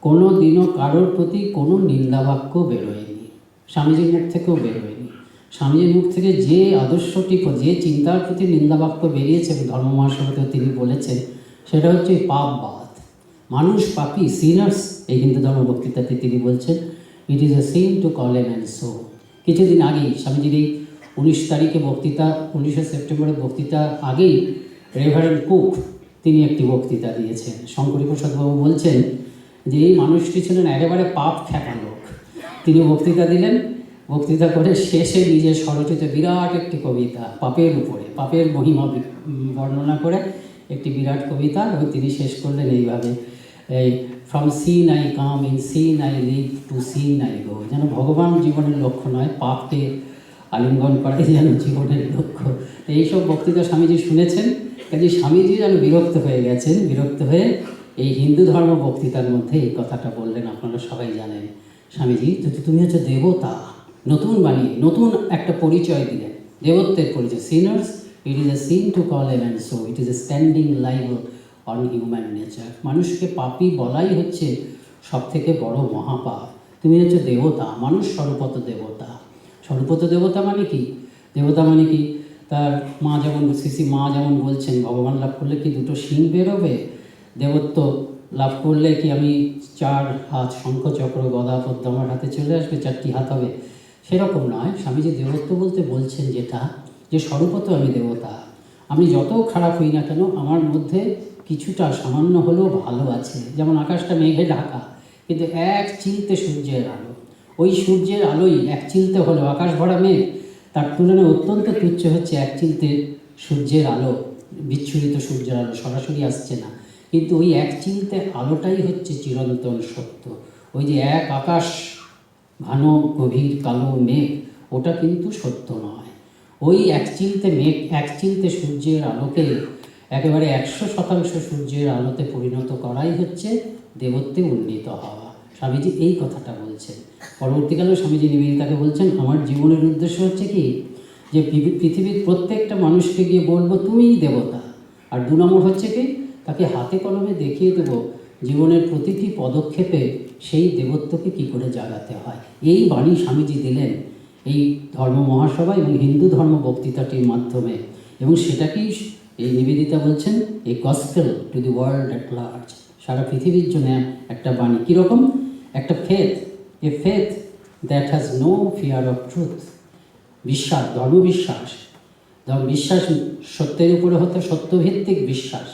কোনো দিনও কারোর প্রতি কোনো নিন্দাবাক্য বেরোয়নি, স্বামীজির মুখ থেকেও বেরোয়নি। স্বামীজির মুখ থেকে যে আদর্শটি, যে চিন্তার প্রতি নিন্দাবাক্য বেরিয়েছে, ধর্ম মহাসভাতেও তিনি বলেছেন, সেটা হচ্ছে পাপবাদ। মানুষ পাপী, সিনার্স। এই হিন্দু ধর্ম বক্তৃতাতে তিনি বলছেন, it is a sin to call a man so. কিছুদিন আগেই স্বামীজির এই 19 তারিখে বক্তৃতা, 19শে সেপ্টেম্বরের বক্তৃতা আগেই রেভারেন্ড কুক তিনি একটি বক্তৃতা দিয়েছেন। শঙ্করী প্রসাদবাবু বলছেন যে এই মানুষটি ছিলেন একেবারে পাপ খ্যাপা লোক। তিনি বক্তৃতা দিলেন, বক্তৃতা করে শেষে নিজের স্বরচিত বিরাট একটি কবিতা পাপের উপরে, পাপের মহিমা বর্ণনা করে একটি বিরাট কবিতা, এবং তিনি শেষ করলেন এইভাবে, এই from sin I come, in sin I live, to sin I go. যেন ভগবান জীবনের লক্ষ্য নয়, পাপকে আলিঙ্গন করাই যেন জীবনের লক্ষ্য। এইসব বক্তৃতা স্বামীজি শুনেছেন, কাজে স্বামীজি যেন বিরক্ত হয়ে গেছেন, বিরক্ত হয়ে এই হিন্দু ধর্ম বক্তৃতার মধ্যে এই কথাটা বললেন। আপনারা সবাই জানেন স্বামীজি তুমি হচ্ছে দেবতা, নতুন বানিয়ে নতুন একটা পরিচয় দিলেন, দেবত্বের পরিচয়। Sinners, it is a sin to call a man so, it is a standing libel on human nature. মানুষকে পাপী বলাই হচ্ছে সব থেকে বড় মহাপাপ। তুমি হচ্ছে দেবতা, মানুষ স্বরূপত দেবতা। স্বরূপত দেবতা মানে কি? দেবতা মানে কি? তার মা যেমন, শ্রী মা যেমন বলছেন, ভগবান লাভ করলে কি দুটো শিং বেরোবে? দেবত্ব লাভ করলে কি আমি 4 হাত, শঙ্খ চক্র গদা পদ্ম আমার হাতে চলে আসবে, 4টি হাত হবে? সেরকম নয়। স্বামীজি দেবত্ব বলতে বলছেন যেটা, যে স্বরূপত আমি দেবতা। আমি যত খারাপ হই না কেন, আমার মধ্যে কিছুটা সামান্য হলেও ভালো আছে। যেমন আকাশটা মেঘে ঢাকা, কিন্তু এক চিলতে সূর্যের আলো, ওই সূর্যের আলোই এক চিলতে হলেও আকাশ ভরা মেঘ, তার তুলনায় অত্যন্ত তুচ্ছ হচ্ছে এক চিলতে সূর্যের আলো, বিচ্ছুরিত সূর্যের আলো সরাসরি আসছে না, কিন্তু ওই এক চিলতে আলোটাই হচ্ছে চিরন্তন সত্য। ওই যে এক আকাশ ঘন গভীর কালো মেঘ, ওটা কিন্তু সত্য নয়। ওই এক চিলতে মেঘ, এক চিলতে সূর্যের আলোকে একেবারে 100% সূর্যের আলোতে পরিণত করাই হচ্ছে দেবত্বে উন্নীত হওয়া। স্বামীজি এই কথাটা বলছেন। পরবর্তীকালে স্বামীজি নিবেদিতাকে বলছেন, আমার জীবনের উদ্দেশ্য হচ্ছে কি, যে পৃথিবীর প্রত্যেকটা মানুষকে গিয়ে বলবো তুমিই দেবতা। আর 2 নম্বর হচ্ছে কি, তাকে হাতে কলমে দেখিয়ে দেবো জীবনের প্রতিটি পদক্ষেপে সেই দেবত্বকে কী করে জাগাতে হয়। এই বাণী স্বামীজি দিলেন এই ধর্ম মহাসভা এবং হিন্দু ধর্ম বক্তৃতাটির মাধ্যমে, এবং সেটাকেই এই নিবেদিতা বলছেন a gospel to the world at large, সারা পৃথিবীর জন্য একটা বাণী। কীরকম? একটা faith, a faith that has no fear of truth. বিশ্বাস, ধর্মবিশ্বাস, বিশ্বাস সত্যের উপরে হতে, সত্যভিত্তিক বিশ্বাস।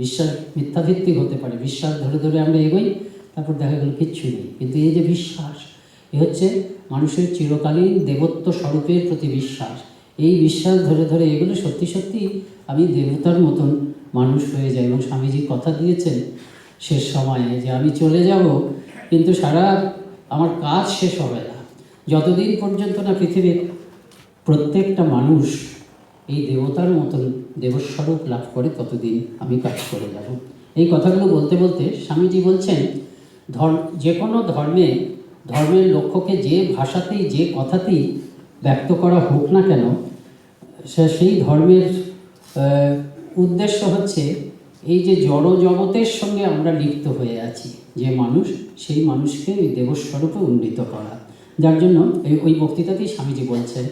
বিশ্বাস মিথ্যাভিত্তিক হতে পারে, বিশ্বাস ধরে ধরে আমরা এগোই, তারপর দেখা গেল কিচ্ছু নেই। কিন্তু এই যে বিশ্বাস, এ হচ্ছে মানুষের চিরকালীন দেবত্ব স্বরূপের প্রতি বিশ্বাস। এই বিশ্বাস ধরে ধরে এগুলো সত্যি সত্যি আমি দেবতার মতন মানুষ হয়ে যাই। এবং স্বামীজি কথা দিয়েছেন শেষ সময়ে যে আমি চলে যাব, কিন্তু সারা আমার কাজ শেষ হবে না, যতদিন পর্যন্ত না পৃথিবীর প্রত্যেকটা মানুষ এই দেবতার মতন দেবস্বরূপ লাভ করে, ততদিন আমি কাজ করে যাব। এই কথাগুলো বলতে বলতে স্বামীজি বলছেন, যে কোনো ধর্মের লক্ষ্যকে যে ভাষাতেই, যে কথাতেই ব্যক্ত করা হোক না কেন, সেই ধর্মের উদ্দেশ্য হচ্ছে এই যে জড় জগতের সঙ্গে আমরা লিপ্ত হয়ে আছি যে মানুষ, সেই মানুষকে ওই দেবস্বরূপে উন্নীত করা। যার জন্য ওই বক্তৃতাতেই স্বামীজি বলছেন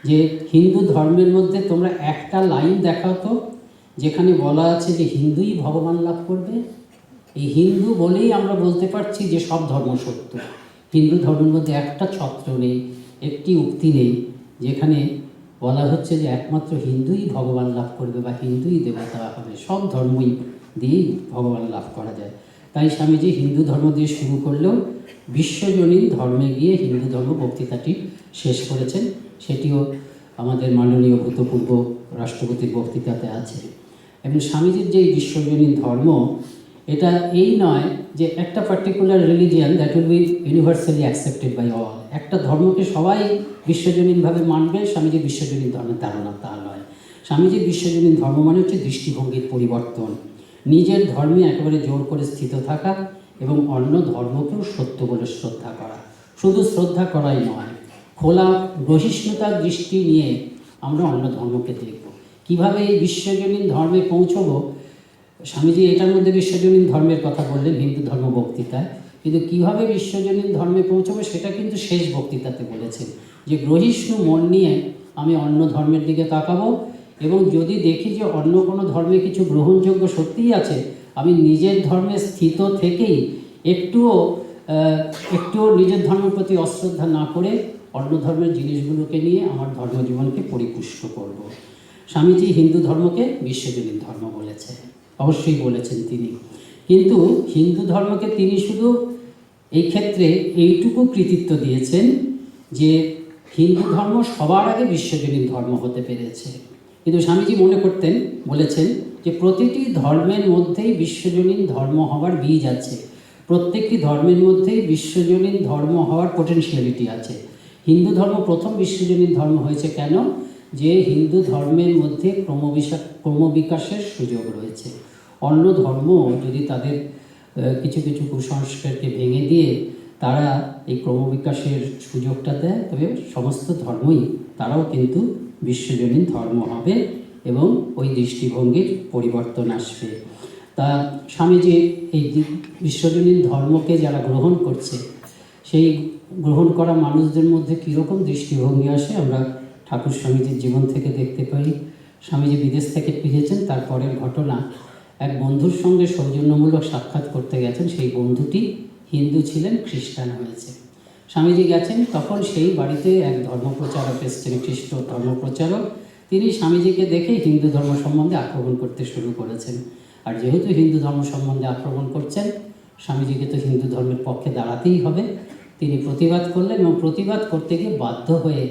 যে হিন্দু ধর্মের মধ্যে তোমরা একটা লাইন দেখাও তো যেখানে বলা আছে যে হিন্দুই ভগবান লাভ করবে। এই হিন্দু বলেই আমরা বলতে পারছি যে সব ধর্ম সত্য। হিন্দু ধর্মের মধ্যে একটা ছত্র নেই, একটি উক্তি নেই যেখানে বলা হচ্ছে যে একমাত্র হিন্দুই ভগবান লাভ করবে বা হিন্দুই দেবতা হবে। সব ধর্মই দিয়েই ভগবান লাভ করা যায়। তাই স্বামীজি হিন্দু ধর্ম দিয়ে শুরু করলেও বিশ্বজনীন ধর্মে গিয়ে হিন্দু ধর্ম বক্তৃতাটি শেষ করেছেন। সেটিও আমাদের মাননীয় ভূতপূর্ব রাষ্ট্রপতির বক্তৃতাতে আছে। এবং স্বামীজির যে বিশ্বজনীন ধর্ম, এটা এই নয় যে একটা particular religion that will be universally accepted by all, একটা ধর্মকে সবাই বিশ্বজনীনভাবে মানবে। স্বামীজি বিশ্বজনীন ধর্মের ধারণা তা নয়। স্বামীজির বিশ্বজনীন ধর্ম মানে হচ্ছে দৃষ্টিভঙ্গির পরিবর্তন, নিজের ধর্মে একেবারে জোর করে স্থিত থাকা এবং অন্য ধর্মকেও সত্য বলে শ্রদ্ধা করা। শুধু শ্রদ্ধা করাই নয়, খোলা বহিষ্ণুতার দৃষ্টি নিয়ে আমরা অন্য ধর্মকে দেখব। কীভাবে এই বিশ্বজনীন ধর্মে পৌঁছবো, স্বামীজি এটার মধ্যে বিশ্বজনীন ধর্মের কথা বললেন হিন্দু ধর্ম বক্তৃতায়, কিন্তু কীভাবে বিশ্বজনীন ধর্মে পৌঁছবো সেটা কিন্তু শেষ বক্তৃতাতে বলেছেন যে গ্রহিষ্ণু মন নিয়ে আমি অন্য ধর্মের দিকে তাকাবো, এবং যদি দেখি যে অন্য কোনো ধর্মে কিছু গ্রহণযোগ্য সত্যিই আছে, আমি নিজের ধর্মে স্থিত থেকেই একটুও নিজের ধর্মের প্রতি অশ্রদ্ধা না করে অন্য ধর্মের জিনিসগুলোকে নিয়ে আমার ধর্মজীবনকে পরিপুষ্ট করব। স্বামীজি হিন্দু ধর্মকে বিশ্বজনীন ধর্ম বলেছে, অবশ্যই বলেছেন তিনি, কিন্তু হিন্দু ধর্মকে তিনি শুধু এই ক্ষেত্রে এইটুকু কৃতিত্ব দিয়েছেন যে হিন্দু ধর্ম সবার আগে বিশ্বজনীন ধর্ম হতে পেরেছে। কিন্তু স্বামীজি মনে করতেন, বলেছেন যে প্রতিটি ধর্মের মধ্যেই বিশ্বজনীন ধর্ম হওয়ার বীজ আছে, প্রত্যেকটি ধর্মের মধ্যেই বিশ্বজনীন ধর্ম হওয়ার পোটেনশিয়ালিটি আছে। হিন্দু ধর্ম প্রথম বিশ্বজনীন ধর্ম হয়েছে কেন? যে হিন্দু ধর্মের মধ্যে ক্রমবিকাশের সুযোগ রয়েছে। অন্য ধর্ম যদি তাদের কিছু কিছু কুসংস্কারকে ভেঙে দিয়ে তারা এই ক্রমবিকাশের সুযোগটা দেয়, তবে সমস্ত ধর্মই তারাও কিন্তু বিশ্বজনীন ধর্ম হবে এবং ওই দৃষ্টিভঙ্গির পরিবর্তন আসবে। তা স্বামীজি এই বিশ্বজনীন ধর্মকে যারা গ্রহণ করছে, সেই গ্রহণ করা মানুষদের মধ্যে কীরকম দৃষ্টিভঙ্গি আসে আমরা ঠাকুর স্বামীজির জীবন থেকে দেখতে পাই। স্বামীজি বিদেশ থেকে ফিরেছেন, তারপরের ঘটনা, এক বন্ধুর সঙ্গে সৌজন্যমূলক সাক্ষাৎ করতে গেছেন, সেই বন্ধুটি হিন্দু ছিলেন, খ্রিস্টান হয়েছে। স্বামীজি গেছেন, তখন সেই বাড়িতে এক ধর্মপ্রচারক এসেছেন, খ্রিস্ট ধর্মপ্রচারক। তিনি স্বামীজিকে দেখে হিন্দু ধর্ম সম্বন্ধে আক্রমণ করতে শুরু করেছেন। আর যেহেতু হিন্দু ধর্ম সম্বন্ধে আক্রমণ করছেন, স্বামীজিকে তো হিন্দু ধর্মের পক্ষে দাঁড়াতেই হবে। তিনি প্রতিবাদ করলেন এবং প্রতিবাদ করতে গিয়ে বাধ্য হয়ে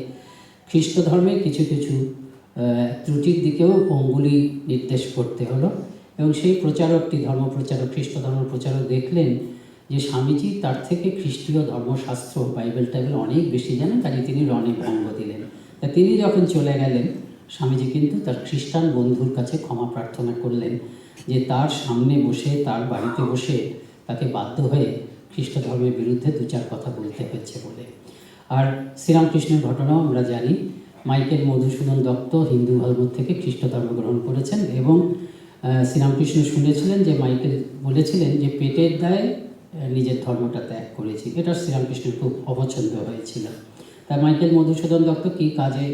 খ্রিস্ট ধর্মের কিছু কিছু ত্রুটির দিকেও অঙ্গুলি নির্দেশ করতে হলো। এবং সেই প্রচারকটি, ধর্মপ্রচারক, খ্রিস্ট ধর্ম প্রচারক দেখলেন যে স্বামীজি তার থেকে খ্রিস্টীয় ধর্মশাস্ত্র, বাইবেল টাইবেল অনেক বেশি জানেন, কাজে তিনি রণে ভঙ্গ দিলেন। তা তিনি যখন চলে গেলেন, স্বামীজি কিন্তু তার খ্রিস্টান বন্ধুর কাছে ক্ষমা প্রার্থনা করলেন যে তার সামনে বসে, তার বাড়িতে বসে তাকে বাধ্য হয়ে খ্রিস্ট ধর্মের বিরুদ্ধে দু চার কথা বলতে হয়েছে বলে। আর শ্রীরামকৃষ্ণের ঘটনাও আমরা জানি। মাইকেল মধুসূদন দত্ত হিন্দু ধর্ম থেকে খ্রিস্ট ধর্ম গ্রহণ করেছেন এবং শ্রীরামকৃষ্ণ শুনেছিলেন যে মাইকেল বলেছিলেন যে পেটের দায়ে নিজের ধর্মটা ত্যাগ করেছি। এটা শ্রীরামকৃষ্ণের খুব অপছন্দ হয়েছিল। তাই মাইকেল মধুসূদন দত্ত কী কাজে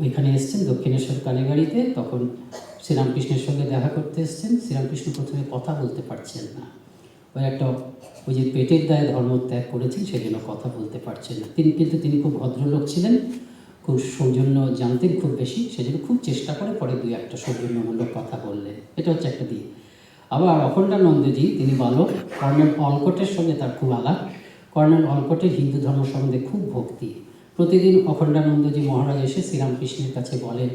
ওইখানে এসছেন, দক্ষিণেশ্বর কালীবাড়িতে, তখন শ্রীরামকৃষ্ণের সঙ্গে দেখা করতে এসছেন। শ্রীরামকৃষ্ণ প্রথমে কথা বলতে পারছেন না, ওই যে পেটের দায়ে ধর্ম ত্যাগ করেছেন সেজন্য কথা বলতে পারছেন না। তিনি খুব ভদ্রলোক ছিলেন, খুব সৌজন্য জানতেন খুব বেশি, সেজন্য খুব চেষ্টা করে পরে দুই একটা সৌজন্যমূলক কথা বললেন। এটা হচ্ছে একটা দিক। আবার অখণ্ডানন্দজি, তিনি বালক, কর্নেল অলকটের সঙ্গে তার খুব আলাপ। কর্নেল অলকটের হিন্দু ধর্ম সম্বন্ধে খুব ভক্তি। প্রতিদিন অখণ্ডানন্দজি মহারাজ এসে শ্রীরামকৃষ্ণের কাছে বলেন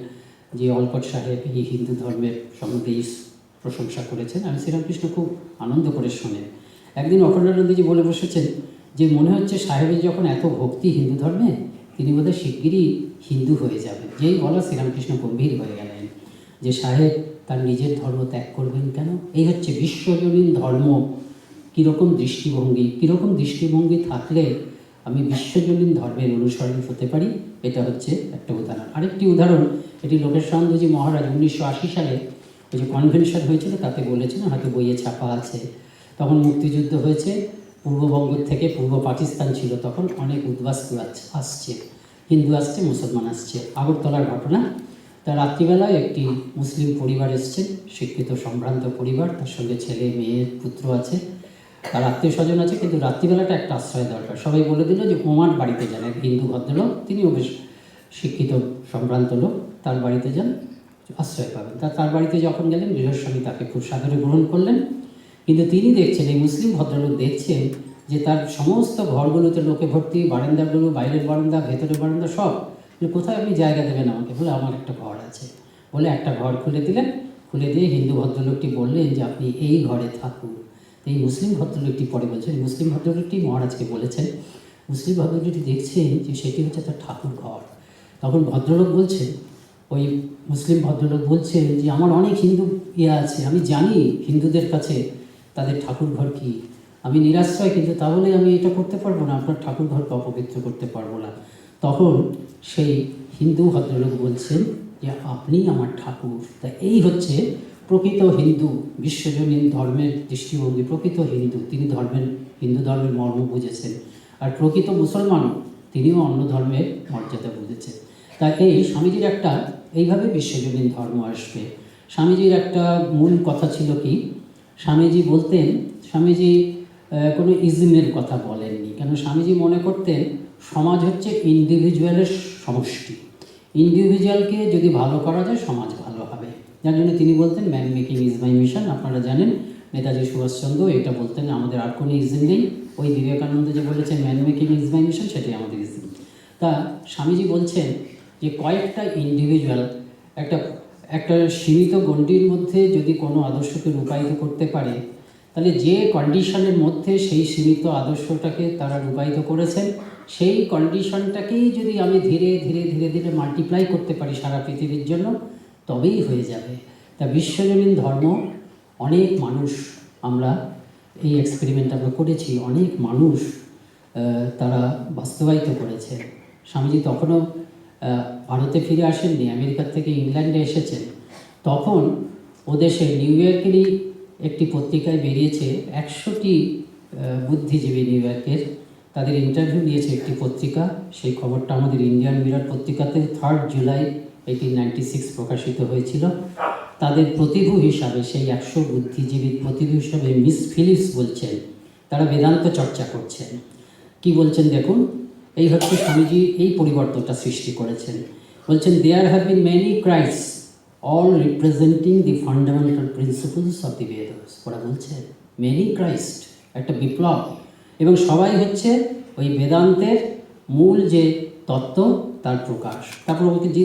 যে অলকট সাহেব এই হিন্দু ধর্মের সম্বন্ধে প্রশংসা করেছেন। আর শ্রীরামকৃষ্ণ খুব আনন্দ করে শোনেন। একদিন অখণ্ডানন্দজি বলে বসেছেন যে মনে হচ্ছে সাহেবের যখন এত ভক্তি হিন্দু ধর্মে, তিনি বোধহয় শিগগিরই হিন্দু হয়ে যাবেন। যেই বলা শ্রীরামকৃষ্ণ গম্ভীর হয়ে গেলেন যে সাহেব তার নিজের ধর্ম ত্যাগ করবেন কেন? এই হচ্ছে বিশ্বজনীন ধর্ম। কীরকম দৃষ্টিভঙ্গি থাকলে আমি বিশ্বজনীন ধর্মের অনুসরণ হতে পারি, এটা হচ্ছে একটা উদাহরণ। আরেকটি উদাহরণ, এটি লোকেশানন্দজি মহারাজ 1980 সালে ওই যে কনভেনশন হয়েছিল তাতে বলেছেন, হয়তো বইয়ে ছাপা আছে। তখন মুক্তিযুদ্ধ হয়েছে, পূর্ববঙ্গ থেকে পূর্ব পাকিস্তান ছিল, তখন অনেক উদ্বাস্তু আসছে, হিন্দু আসছে, মুসলমান আসছে। আগরতলার ঘটনা। তা রাত্রিবেলায় একটি মুসলিম পরিবার এসছেন, শিক্ষিত সম্ভ্রান্ত পরিবার, তার সঙ্গে ছেলে মেয়ে পুত্র আছে, তার আত্মীয় স্বজন আছে, কিন্তু রাত্রিবেলাটা একটা আশ্রয় দরকার। সবাই বলে দিল যে ওমার বাড়িতে যান, এক হিন্দু ভদ্রলোক, তিনিও বেশ শিক্ষিত সম্ভ্রান্ত লোক, তার বাড়িতে যান, আশ্রয় পাবেন। তার বাড়িতে যখন গেলেন, গৃহস্বামী তাকে খুব সাদরে গ্রহণ করলেন। কিন্তু তিনি দেখছেন, এই মুসলিম ভদ্রলোক দেখছেন যে তার সমস্ত ঘরগুলোতে লোকে ভর্তি, বারান্দাগুলো, বাইরের বারান্দা, ভেতরের বারান্দা সব, কোথায় আপনি জায়গা দেবেন আমাকে? বলে আমার একটা ঘর আছে। বলে একটা ঘর খুলে দিলেন। খুলে দিয়ে হিন্দু ভদ্রলোকটি বললেন যে আপনি এই ঘরে থাকুন। এই মুসলিম ভদ্রলোকটি পরে বলছেন, মুসলিম ভদ্রলোকটি মহারাজকে বলেছেন, মুসলিম ভদ্রলোকটি দেখছেন যে সেটি হচ্ছে তার ঠাকুর ঘর। তখন ভদ্রলোক বলছেন, ওই মুসলিম ভদ্রলোক বলছেন যে আমার অনেক হিন্দু আছে, আমি জানি হিন্দুদের কাছে তাদের ঠাকুর ঘর কী, আমি নিরাশ্রয়, কিন্তু তাহলে আমি এটা করতে পারবো না, আপনার ঠাকুর ঘরকে অপবিত্র করতে পারবো না। তখন সেই হিন্দু ভদ্রলোক বলছেন যে আপনি আমার ঠাকুর। তা এই হচ্ছে প্রকৃত হিন্দু, বিশ্বজনীন ধর্মের দৃষ্টিভঙ্গি। প্রকৃত হিন্দু, তিনি হিন্দু ধর্মের মর্ম বুঝেছেন। আর প্রকৃত মুসলমানও, তিনিও অন্য ধর্মের মর্যাদা বুঝেছেন। তা এই স্বামীজির একটা এইভাবে বিশ্বজনীন ধর্ম আসবে। স্বামীজির একটা মূল কথা ছিল কি, স্বামীজি বলতেন, স্বামীজি কোনো ইজমের কথা বলেননি, কেন স্বামীজি মনে করতেন সমাজ হচ্ছে ইন্ডিভিজুয়ালের সমষ্টি। ইন্ডিভিজুয়ালকে যদি ভালো করা যায় সমাজ ভালো হবে। যার জন্য তিনি বলতেন man making is my mission. আপনারা জানেন নেতাজি সুভাষচন্দ্র এটা বলতেন, আমাদের আর কোনো ইজম নেই। ওই বিবেকানন্দ যে বলেছেন man making is my mission, সেটাই আমাদের ইজম। তা স্বামীজি বলছেন যে কয়েকটা ইন্ডিভিজুয়াল একটা সীমিত গণ্ডির মধ্যে যদি কোনো আদর্শকে রূপায়িত করতে পারে, তাহলে যে কন্ডিশনের মধ্যে সেই সীমিত আদর্শটাকে তারা রূপায়িত করেছেন, সেই কন্ডিশনটাকেই যদি আমি ধীরে ধীরে ধীরে ধীরে মাল্টিপ্লাই করতে পারি সারা পৃথিবীর জন্য, তবেই হয়ে যাবে। তা বিশ্বজনীন ধর্ম, অনেক মানুষ, আমরা এই এক্সপেরিমেন্ট আমরা করেছি, অনেক মানুষ তারা বাস্তবায়িত করেছে। স্বামীজি তখনও ভারতে ফিরে আসেননি, আমেরিকার থেকে ইংল্যান্ডে এসেছেন। তখন ও দেশে নিউ ইয়র্কেরই একটি পত্রিকায় বেরিয়েছে 100টি বুদ্ধিজীবী নিউ ইয়র্কের, তাদের ইন্টারভিউ নিয়েছে একটি পত্রিকা। সেই খবরটা আমাদের ইন্ডিয়ান মিরর পত্রিকাতে 3 জুলাই 1896 প্রকাশিত হয়েছিল। তাদের প্রতিভু হিসাবে, সেই 100 বুদ্ধিজীবীর প্রতিভু হিসাবে মিস ফিলিপস বলছেন তারা বেদান্ত চর্চা করছেন। কি বলছেন দেখুন, এই হচ্ছে স্বামীজি এই পরিবর্তনটা সৃষ্টি করেছেন। বলছেন there have been many Christs all representing the fundamental principles of the Vedas। ওরা বলছে মেনি ক্রাইস্ট, একটা বিপ্লব, এবং সবাই হচ্ছে ওই বেদান্তের মূল যে তত্ত্ব তার প্রকাশ। তারপর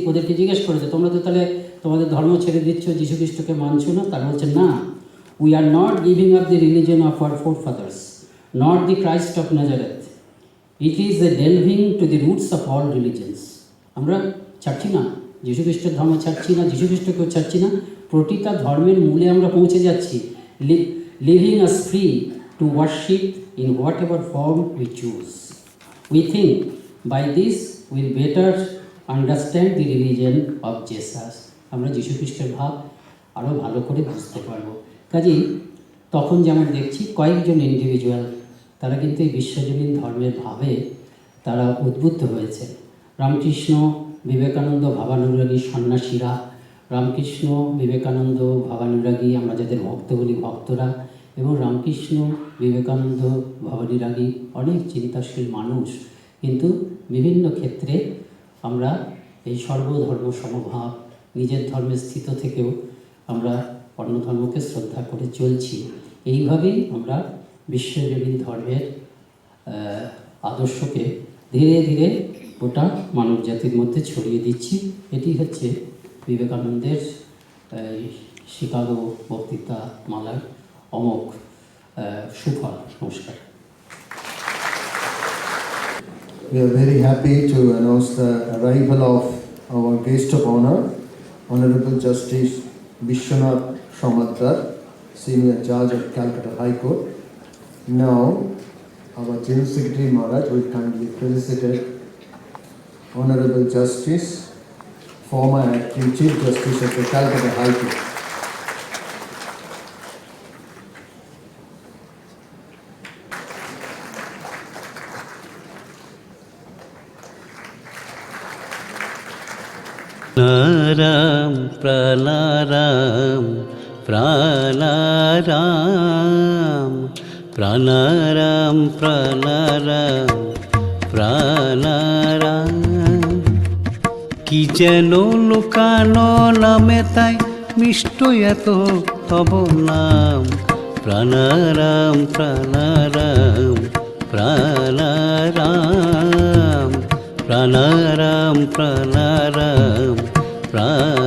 ওদেরকে জিজ্ঞেস করেছে তোমরা তো তাহলে তোমাদের ধর্ম ছেড়ে দিচ্ছ, যীশু খ্রিস্টকে মানছো না? তারা বলছে না, we are not giving up the religion of our forefathers, not the Christ of Nazareth, it is a delving to the roots of all religions. আমরা ছাড়ছি না যীশু খ্রিস্টের ধর্ম, ছাড়ছি না যীশু খ্রিস্টকেও ছাড়ছি না, প্রতিটা ধর্মের মূলে আমরা পৌঁছে যাচ্ছি, living us free to worship in whatever form we choose. We think by this will better understand the religion of Jesus. আমরা যীশু খ্রিস্টের ভাব আরও ভালো করে বুঝতে পারবো। কাজেই তখন যেমন দেখছি কয়েকজন ইন্ডিভিজুয়াল তারা কিন্তু এই বিশ্বজনীন ধর্মের ভাবে তারা উদ্বুদ্ধ হয়েছে। রামকৃষ্ণ বিবেকানন্দ ভাবানুরাগী সন্ন্যাসীরা, রামকৃষ্ণ বিবেকানন্দ ভাবানুরাগী আমরা যাদের ভক্ত বলি ভক্তরা, এবং রামকৃষ্ণ বিবেকানন্দ ভাবানুরাগী অনেক চিন্তাশীল মানুষ। কিন্তু বিভিন্ন ক্ষেত্রে আমরা এই সর্বধর্ম সমভাব, নিজের ধর্মে স্থিত থেকেও আমরা অন্য ধর্মকে শ্রদ্ধা করে চলছি। এইভাবেই আমরা বিশ্বজনীন ধর্মের আদর্শকে ধীরে ধীরে গোটা মানব জাতির মধ্যে ছড়িয়ে দিচ্ছি। এটি হচ্ছে বিবেকানন্দের শিকাগো বক্তৃতা মালার অমোঘ সুফল। নমস্কার। We are very happy to announce the arrival of our guest of honor, Honorable Justice Vishwanath Shamadkar, Senior Judge of Calcutta High Court. Now, our General Secretary Maharaj will kindly felicitate Honorable Justice, former Acting Chief Justice of the Calcutta High Court. Pranaram, pranaram, pranaram, pranaram, pranaram, pranaram। কি যেন লুকানো নামে তাই মিষ্ট এত তব নাম। প্রাণারাম প্রাণারাম প্রাণারাম প্রাণারাম প্রাণারাম প্রাণ